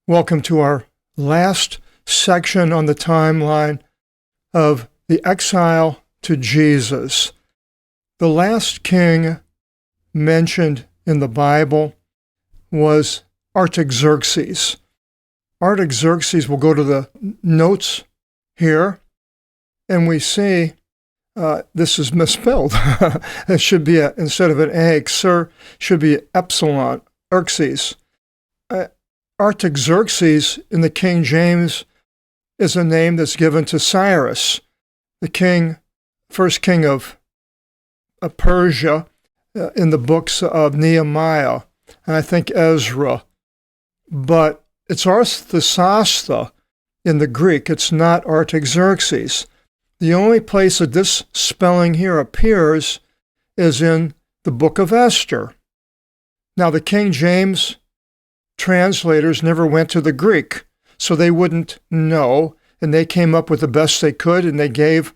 Welcome to our last section on the timeline of the exile to Jesus. The last king mentioned in the Bible was Artaxerxes. Artaxerxes, we'll go to the notes here, and we see this is misspelled. It should be, instead of an A, xer, should be epsilon, Xerxes. Artaxerxes in the King James is a name that's given to Cyrus, the first king of Persia, in the books of Nehemiah, and I think Ezra. But it's Artaxerxes in the Greek. It's not Artaxerxes. The only place that this spelling here appears is in the book of Esther. Now, the King James translators never went to the Greek, so they wouldn't know, and they came up with the best they could, and they gave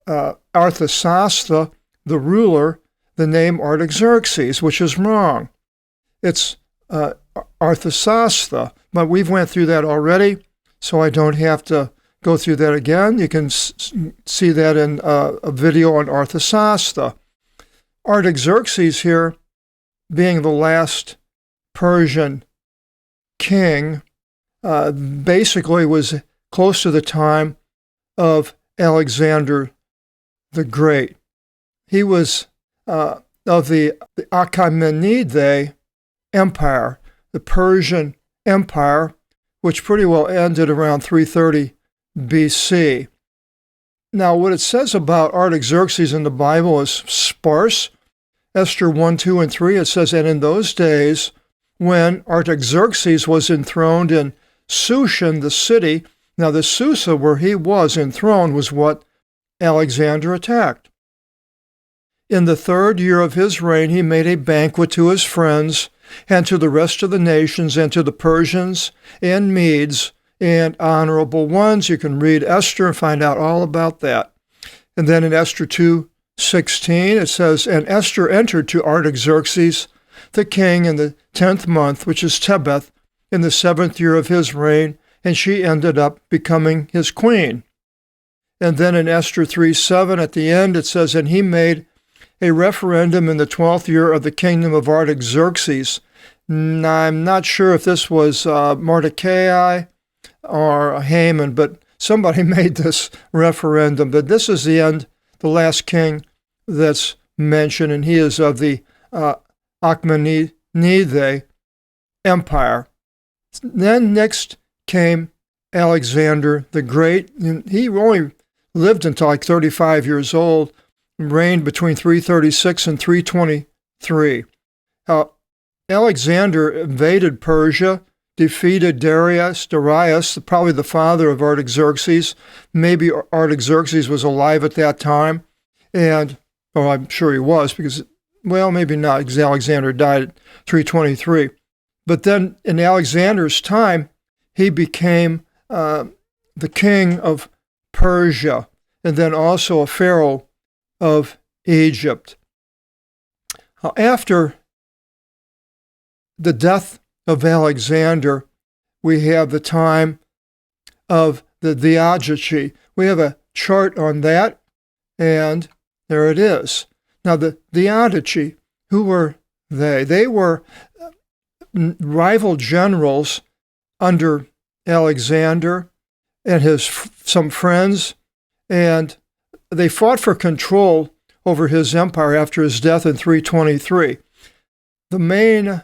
Artaxerxes, the ruler, the name Artaxerxes, which is wrong. It's Artaxerxes, but we've went through that already, so I don't have to go through that again. You can see that in a video on Artaxerxes. Artaxerxes here, being the last Persian king, basically was close to the time of Alexander the Great. He was of the Achaemenid Empire, the Persian Empire, which pretty well ended around 330 BC. Now, what it says about Artaxerxes in the Bible is sparse. Esther 1, 2, and 3, it says, "And in those days, when Artaxerxes was enthroned in Shushan, the city," now the Susa where he was enthroned was what Alexander attacked. "In the 3rd year of his reign, he made a banquet to his friends and to the rest of the nations and to the Persians and Medes and honorable ones." You can read Esther and find out all about that. And then in Esther 2:16, it says, "And Esther entered to Artaxerxes, the king, in the 10th month, which is Tebeth, in the 7th year of his reign, and she ended up becoming his queen." And then in Esther 3:7, at the end, it says, "And he made a referendum in the 12th year of the kingdom of Artaxerxes." Now, I'm not sure if this was Mordecai or Haman, but somebody made this referendum. But this is the last king that's mentioned, and he is of the Achaemenid Empire. Then next came Alexander the Great. And he only lived until like 35 years old, reigned between 336 and 323. Alexander invaded Persia, defeated Darius, probably the father of Artaxerxes. Maybe Artaxerxes was alive at that time, and I'm sure he was, because, well, maybe not, because Alexander died at 323. But then in Alexander's time, he became the king of Persia, and then also a pharaoh of Egypt. After the death of Alexander, we have the time of the Diadochi. We have a chart on that, and there it is. Now, the Diadochi, who were they? They were rival generals under Alexander and some friends, and they fought for control over his empire after his death in 323. The main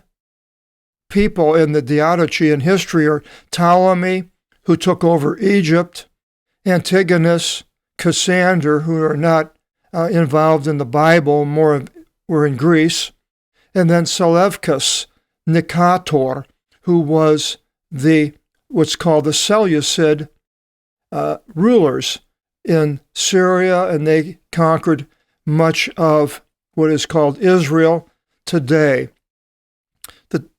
people in the Diadochi in history are Ptolemy, who took over Egypt, Antigonus, Cassander, who are not involved in the Bible, more were in Greece, and then Seleucus Nicator, who was what's called the Seleucid rulers in Syria, and they conquered much of what is called Israel today. The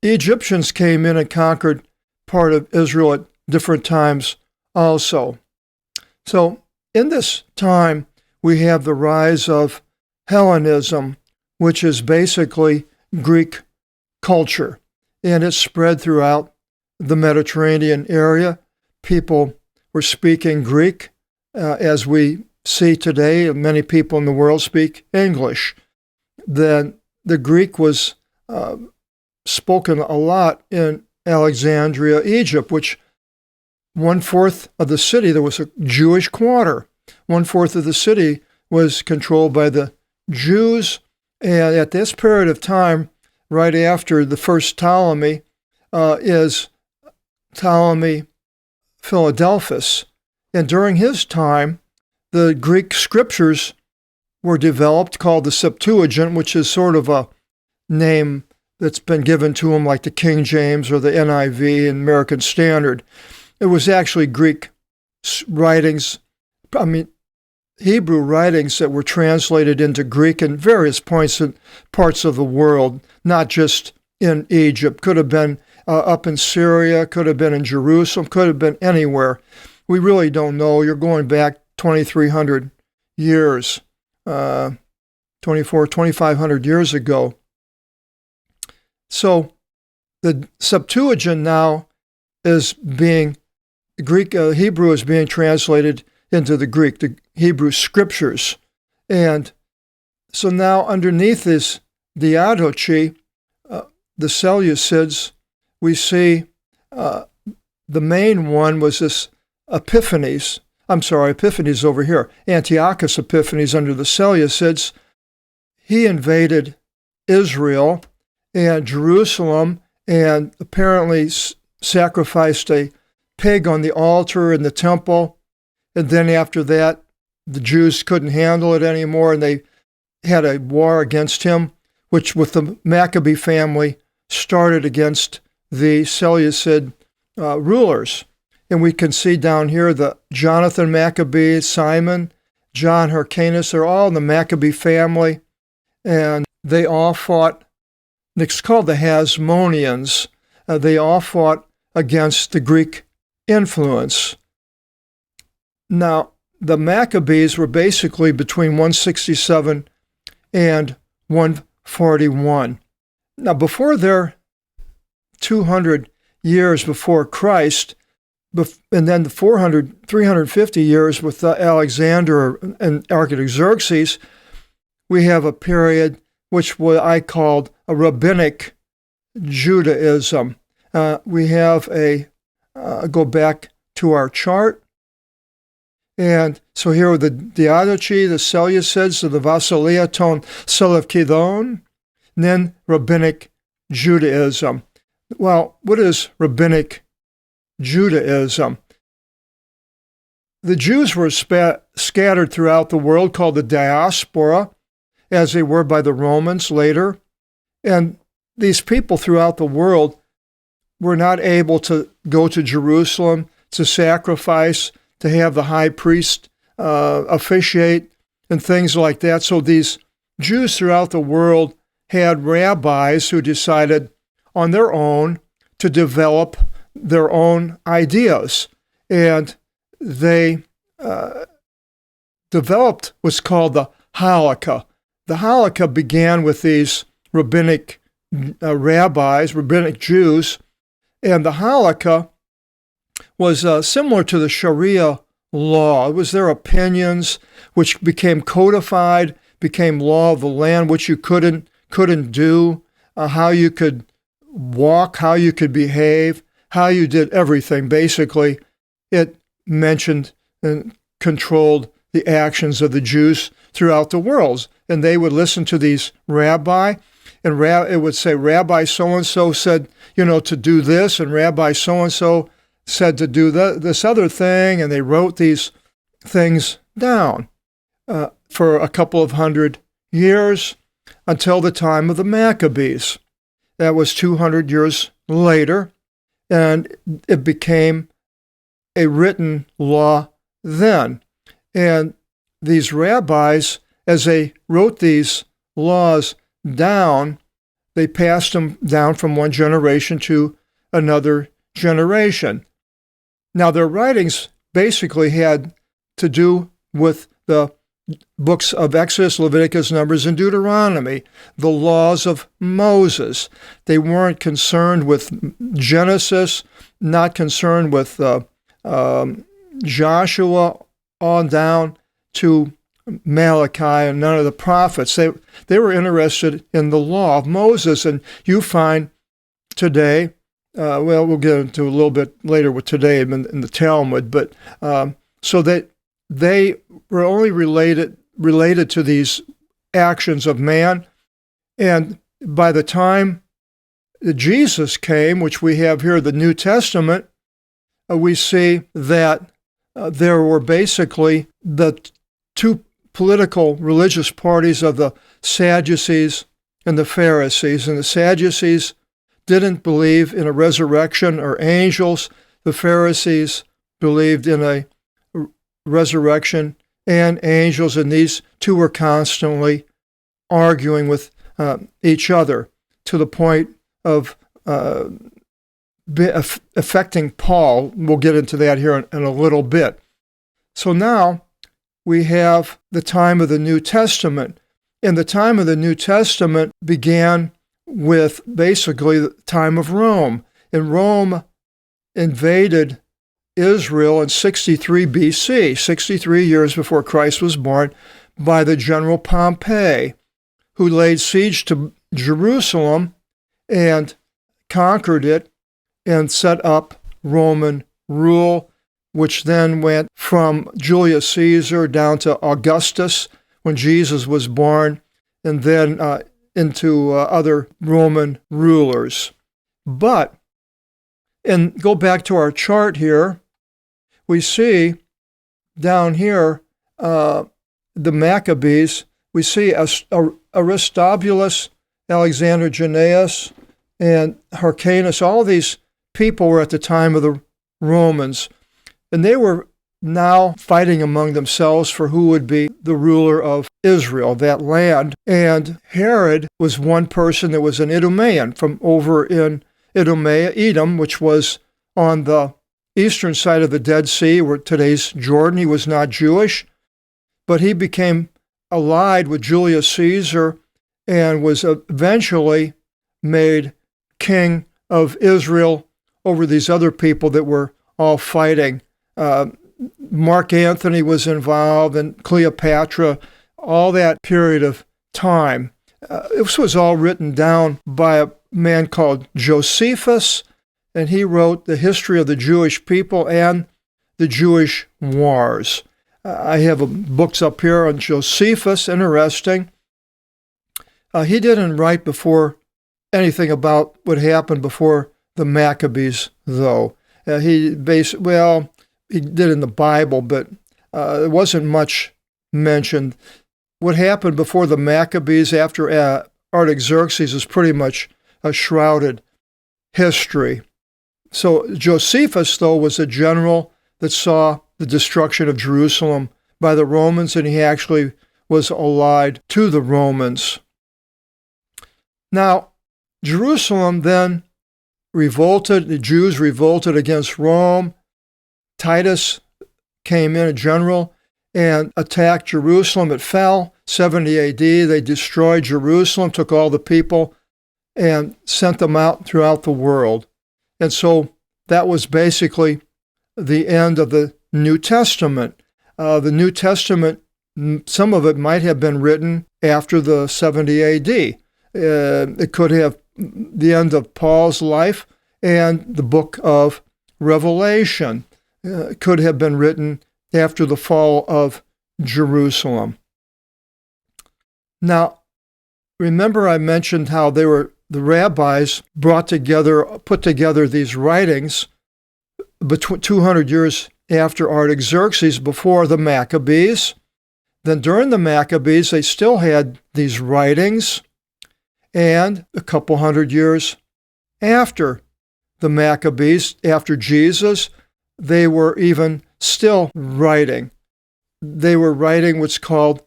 Egyptians came in and conquered part of Israel at different times also. So in this time, we have the rise of Hellenism, which is basically Greek culture, and it's spread throughout the Mediterranean area. People were speaking Greek, as we see today. Many people in the world speak English. Then the Greek was spoken a lot in Alexandria, Egypt, which 1/4 of the city, there was a Jewish quarter. 1/4 of the city was controlled by the Jews. And at this period of time, right after the first Ptolemy, is Ptolemy Philadelphus. And during his time, the Greek scriptures were developed, called the Septuagint, which is sort of a name that's been given to them like the King James or the NIV and American Standard. It was actually Greek writings, Hebrew writings that were translated into Greek in various parts of the world, not just in Egypt. Could have been up in Syria, could have been in Jerusalem, could have been anywhere. We really don't know. You're going back 2,300 years, 2,500 years ago. So the Septuagint now is being, Hebrew is being translated into the Greek, the Hebrew scriptures. And so now underneath this Diadochi, the Seleucids, we see the main one was this Epiphanes over here. Antiochus Epiphanes under the Seleucids. He invaded Israel and Jerusalem and apparently sacrificed a pig on the altar in the temple. And then after that, the Jews couldn't handle it anymore, and they had a war against him, which with the Maccabee family started against the Seleucid rulers. And we can see down here the Jonathan Maccabee, Simon, John Hyrcanus, they're all in the Maccabee family, and they all fought. It's called the Hasmoneans. They all fought against the Greek influence. Now, the Maccabees were basically between 167 and 141. Now, before their 200 years before Christ, and then the 350 years with Alexander and Artaxerxes, we have a period which I called a Rabbinic Judaism. We have go back to our chart. And so here are the Diadochi, the Seleucids, the Vasiliaton Selevkidon, and then Rabbinic Judaism. Well, what is Rabbinic Judaism? The Jews were scattered throughout the world, called the diaspora, as they were by the Romans later. And these people throughout the world were not able to go to Jerusalem to sacrifice, to have the high priest officiate, and things like that. So these Jews throughout the world had rabbis who decided on their own to develop their own ideas. And they developed what's called the Halakha. The Halakha began with these rabbinic rabbis, rabbinic Jews, and the Halakha was similar to the Sharia law. It was their opinions, which became codified, became law of the land, which you couldn't do, how you could walk, how you could behave, how you did everything. Basically, it mentioned and controlled the actions of the Jews throughout the world. And they would listen to these rabbi, and it would say, Rabbi so-and-so said, to do this, and Rabbi so-and-so said to do this other thing, and they wrote these things down for a couple of hundred years until the time of the Maccabees. That was 200 years later, and it became a written law then. And these rabbis, as they wrote these laws down, they passed them down from one generation to another generation. Now, their writings basically had to do with the books of Exodus, Leviticus, Numbers, and Deuteronomy, the laws of Moses. They weren't concerned with Genesis, not concerned with Joshua on down to Malachi and none of the prophets. They were interested in the law of Moses. And you find today, we'll get into a little bit later with today in the Talmud, but so that they were only related to these actions of man. And by the time that Jesus came, which we have here, the New Testament, we see that there were basically the two political religious parties of the Sadducees and the Pharisees. And the Sadducees didn't believe in a resurrection or angels. The Pharisees believed in a resurrection and angels, and these two were constantly arguing with each other to the point of affecting Paul. We'll get into that here in a little bit. So now we have the time of the New Testament. And the time of the New Testament began with basically the time of Rome. And Rome invaded Israel in 63 BC, 63 years before Christ was born, by the general Pompey, who laid siege to Jerusalem and conquered it and set up Roman rule, which then went from Julius Caesar down to Augustus when Jesus was born, and then into other Roman rulers. But, and go back to our chart here, we see down here the Maccabees. We see Aristobulus, Alexander Jannaeus, and Hyrcanus. All these people were at the time of the Romans, and they were now fighting among themselves for who would be the ruler of Israel, that land. And Herod was one person that was an Idumean from over in Idumea, Edom, which was on the eastern side of the Dead Sea, where today's Jordan. He was not Jewish, but he became allied with Julius Caesar and was eventually made king of Israel over these other people that were all fighting. Mark Antony was involved, and Cleopatra, all that period of time. This was all written down by a man called Josephus, and he wrote the history of the Jewish people and the Jewish wars. I have books up here on Josephus, interesting. He didn't write before anything about what happened before the Maccabees, though. He did in the Bible, but there wasn't much mentioned. What happened before the Maccabees after Artaxerxes is pretty much a shrouded history. So Josephus, though, was a general that saw the destruction of Jerusalem by the Romans, and he actually was allied to the Romans. Now, Jerusalem then revolted. The Jews revolted against Rome. Titus came in, a general, and attacked Jerusalem. It fell, 70 AD. They destroyed Jerusalem, took all the people, and sent them out throughout the world. And so that was basically the end of the New Testament. The New Testament, some of it might have been written after the 70 AD. It could have the end of Paul's life, and the book of Revelation could have been written after the fall of Jerusalem. Now, remember I mentioned how the rabbis put together these writings between 200 years after Artaxerxes, before the Maccabees. Then during the Maccabees, they still had these writings, and a couple hundred years after the Maccabees, after Jesus, they were even still writing. They were writing what's called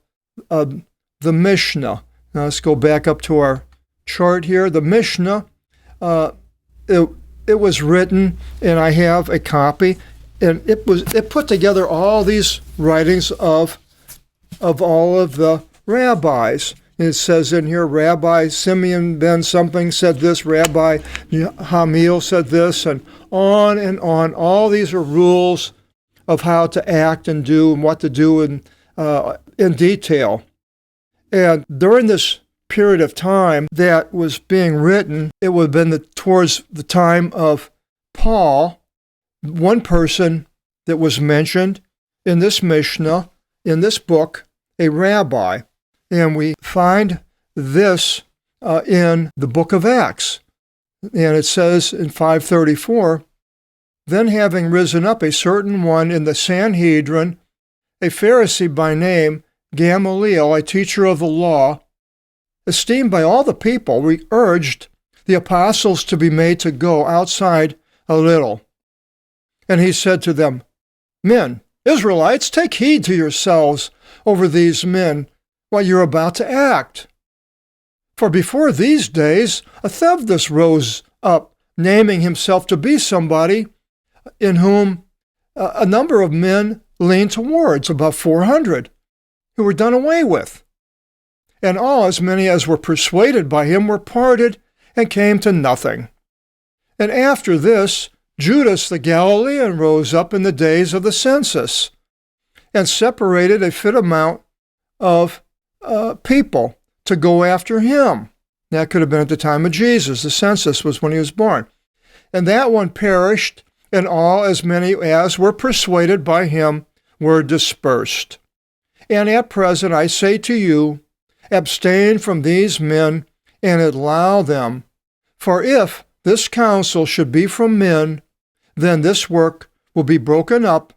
the Mishna. Now let's go back up to our chart here. The Mishna, it was written, and I have a copy, and it put together all these writings of of all of the rabbis. It says in here, Rabbi Simeon ben something said this, Rabbi Hamiel said this, and on and on. All these are rules of how to act and do and what to do in detail. And during this period of time that was being written, it would have been towards the time of Paul. One person that was mentioned in this Mishna, in this book, a rabbi. And we find this in the book of Acts. And it says in 534, then having risen up a certain one in the Sanhedrin, a Pharisee by name, Gamaliel, a teacher of the law, esteemed by all the people, urged the apostles to be made to go outside a little. And he said to them, Men, Israelites, take heed to yourselves over these men, while you're about to act. For before these days, a Theudas rose up, naming himself to be somebody in whom a number of men leaned towards, about 400, who were done away with. And all, as many as were persuaded by him, were parted and came to nothing. And after this, Judas the Galilean rose up in the days of the census, and separated a fit amount of people to go after him. That could have been at the time of Jesus. The census was when he was born. And that one perished, and all, as many as were persuaded by him, were dispersed. And at present I say to you, abstain from these men, and allow them. For if this counsel should be from men, then this work will be broken up.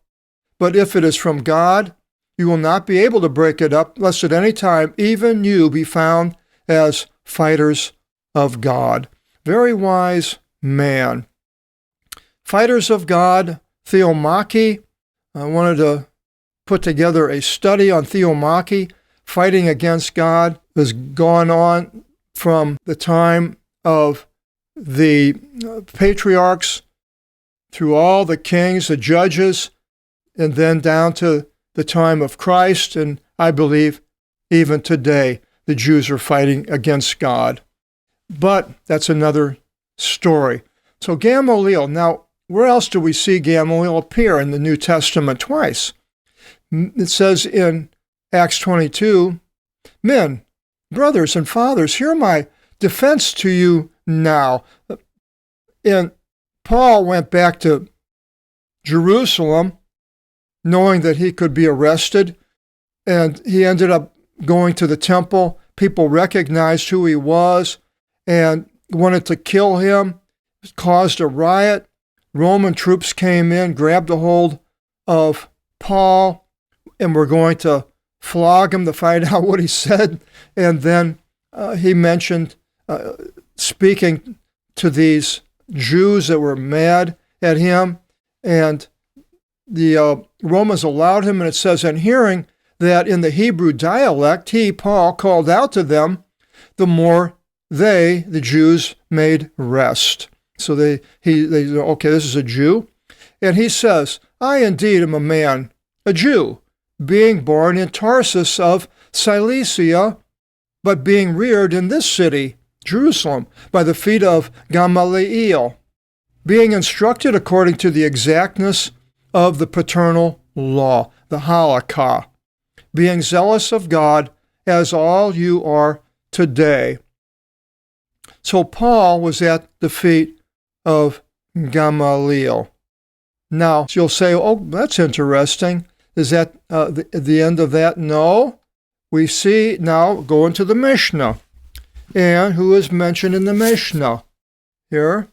But if it is from God, you will not be able to break it up, lest at any time even you be found as fighters of God. Very wise man. Fighters of God, theomachy. I wanted to put together a study on theomachy. Fighting against God has gone on from the time of the patriarchs through all the kings, the judges, and then down to the time of Christ, and I believe even today the Jews are fighting against God. But that's another story. So Gamaliel, now where else do we see Gamaliel appear in the New Testament twice? It says in Acts 22, Men, brothers and fathers, hear my defense to you now. And Paul went back to Jerusalem knowing that he could be arrested, and he ended up going to the temple. People recognized who he was and wanted to kill him, caused a riot. Roman troops came in, grabbed a hold of Paul, and were going to flog him to find out what he said. And then he mentioned speaking to these Jews that were mad at him, and the Romans allowed him, and it says, in hearing that in the Hebrew dialect, he, Paul, called out to them, the more they, the Jews, made rest. So they okay, this is a Jew. And he says, I indeed am a man, a Jew, being born in Tarsus of Cilicia, but being reared in this city, Jerusalem, by the feet of Gamaliel, being instructed according to the exactness of the paternal law, the halakha, being zealous of God, as all you are today. So Paul was at the feet of Gamaliel. Now, you'll say, oh, that's interesting. Is that the end of that? No. We see now, go into the Mishna. And who is mentioned in the Mishna? Here,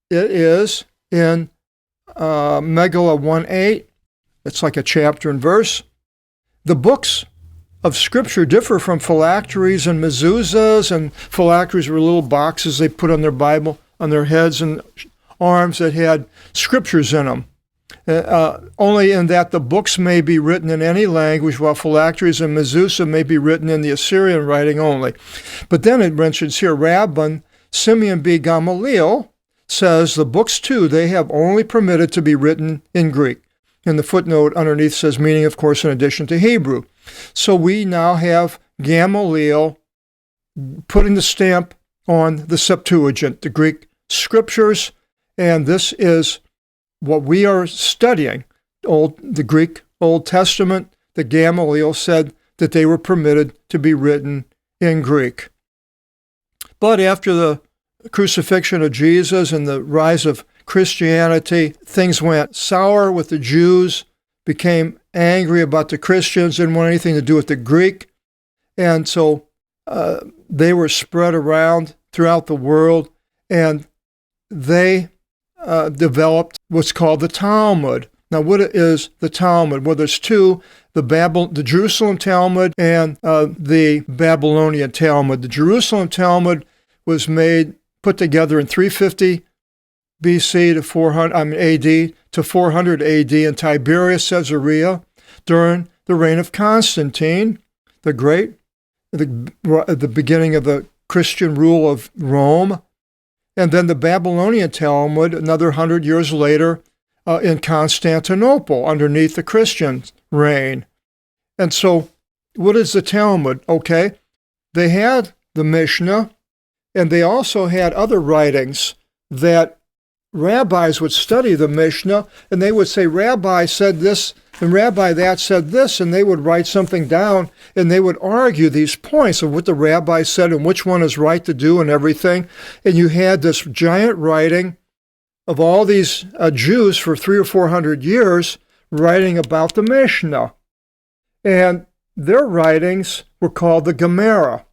it is in Megillah 1:8. It's like a chapter and verse. The books of Scripture differ from phylacteries and mezuzahs, and phylacteries were little boxes they put on their Bible, on their heads and arms that had scriptures in them. Only in that the books may be written in any language, while phylacteries and mezuzah may be written in the Assyrian writing only. But then it mentions here, Rabban Simeon B. Gamaliel says the books too, they have only permitted to be written in Greek. And the footnote underneath says meaning, of course, in addition to Hebrew. So we now have Gamaliel putting the stamp on the Septuagint, the Greek scriptures, and this is what we are studying, the Greek Old Testament, that Gamaliel said that they were permitted to be written in Greek. But after the crucifixion of Jesus and the rise of Christianity, things went sour with the Jews, became angry about the Christians, didn't want anything to do with the Greek, and so they were spread around throughout the world, and they developed what's called the Talmud. Now, what is the Talmud? Well, there's two, the Jerusalem Talmud and the Babylonian Talmud. The Jerusalem Talmud was put together in 350 BC to 400 AD to 400 AD in Tiberias, Caesarea, during the reign of Constantine the Great, the beginning of the Christian rule of Rome. And then the Babylonian Talmud, another 100 years later, in Constantinople, underneath the Christian reign. And so, what is the Talmud? Okay, they had the Mishna, and they also had other writings that rabbis would study the Mishnah, and they would say, Rabbi said this, and Rabbi that said this, and they would write something down, and they would argue these points of what the rabbi said and which one is right to do and everything. And you had this giant writing of all these Jews for 300 or 400 years writing about the Mishnah. And their writings were called the Gemara.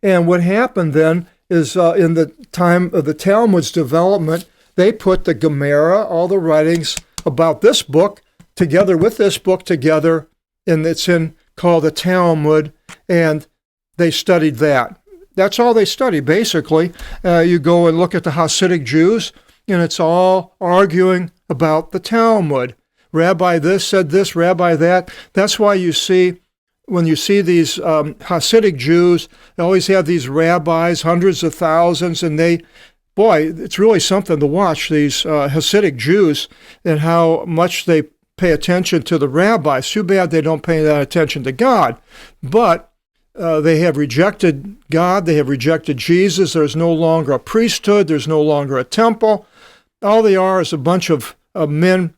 And what happened then is in the time of the Talmud's development, they put the Gemara, all the writings about this book, together with this book together, and it's called the Talmud, and they studied that. That's all they study, basically. You go and look at the Hasidic Jews, and it's all arguing about the Talmud. Rabbi this said this, Rabbi that. That's why you see, when you see these Hasidic Jews, they always have these rabbis, hundreds of thousands, and it's really something to watch, these Hasidic Jews, and how much they pay attention to the rabbis. Too bad they don't pay that attention to God. But they have rejected God. They have rejected Jesus. There's no longer a priesthood. There's no longer a temple. All they are is a bunch of men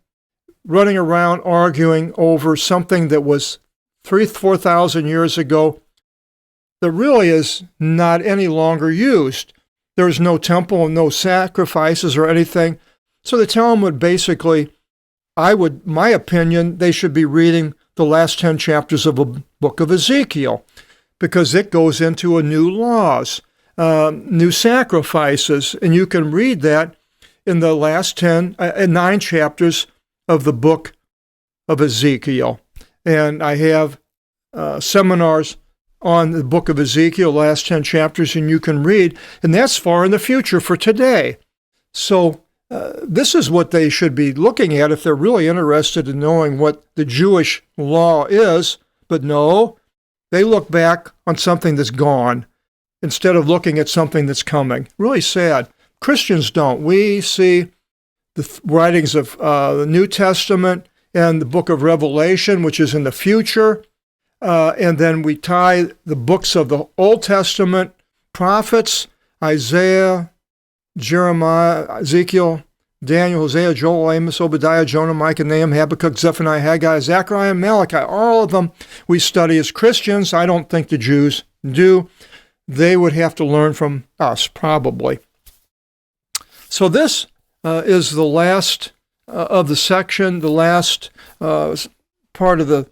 running around arguing over something that was 4,000 years ago that really is not any longer used. There's no temple and no sacrifices or anything. So the Talmud basically, my opinion, they should be reading the last 10 chapters of the book of Ezekiel, because it goes into a new laws, new sacrifices, and you can read that in the last 9 chapters of the book of Ezekiel. And I have seminars on the book of Ezekiel, last 10 chapters, and you can read, and that's far in the future for today. So this is what they should be looking at if they're really interested in knowing what the Jewish law is. But no, they look back on something that's gone instead of looking at something that's coming. Really sad. Christians don't. We see the writings of the New Testament and the book of Revelation, which is in the future, and then we tie the books of the Old Testament, prophets, Isaiah, Jeremiah, Ezekiel, Daniel, Hosea, Joel, Amos, Obadiah, Jonah, Micah, Nahum, Habakkuk, Zephaniah, Haggai, Zechariah, and Malachi. All of them we study as Christians. I don't think the Jews do. They would have to learn from us, probably. So this is the last of the section, the last part of the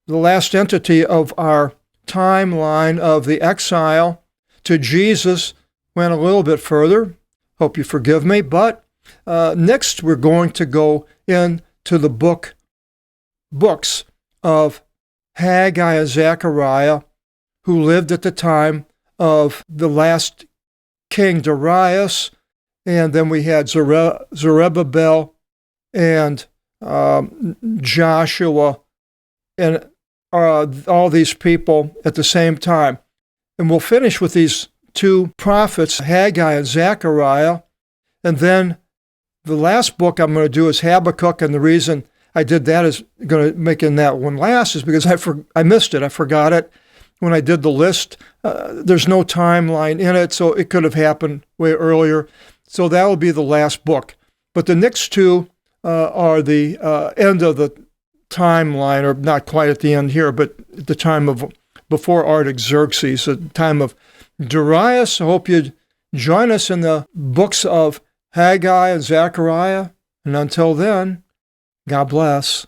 last entity of our timeline of the exile to Jesus. Went a little bit further. Hope you forgive me. But next we're going to go into the books of Haggai and Zechariah, who lived at the time of the last king Darius. And then we had Zerubbabel and Joshua and all these people at the same time. And we'll finish with these two prophets, Haggai and Zechariah, and then The last book I'm going to do is Habakkuk, and the reason I did that is going to make in that one last is because I missed it. I forgot it when I did the list. There's no timeline in it, so it could have happened way earlier. So that will be the last book. But the next two are the end of the timeline, or not quite at the end here, but at the time of before Artaxerxes, the time of Darius. I hope you join us in the books of Haggai and Zechariah. And until then, God bless.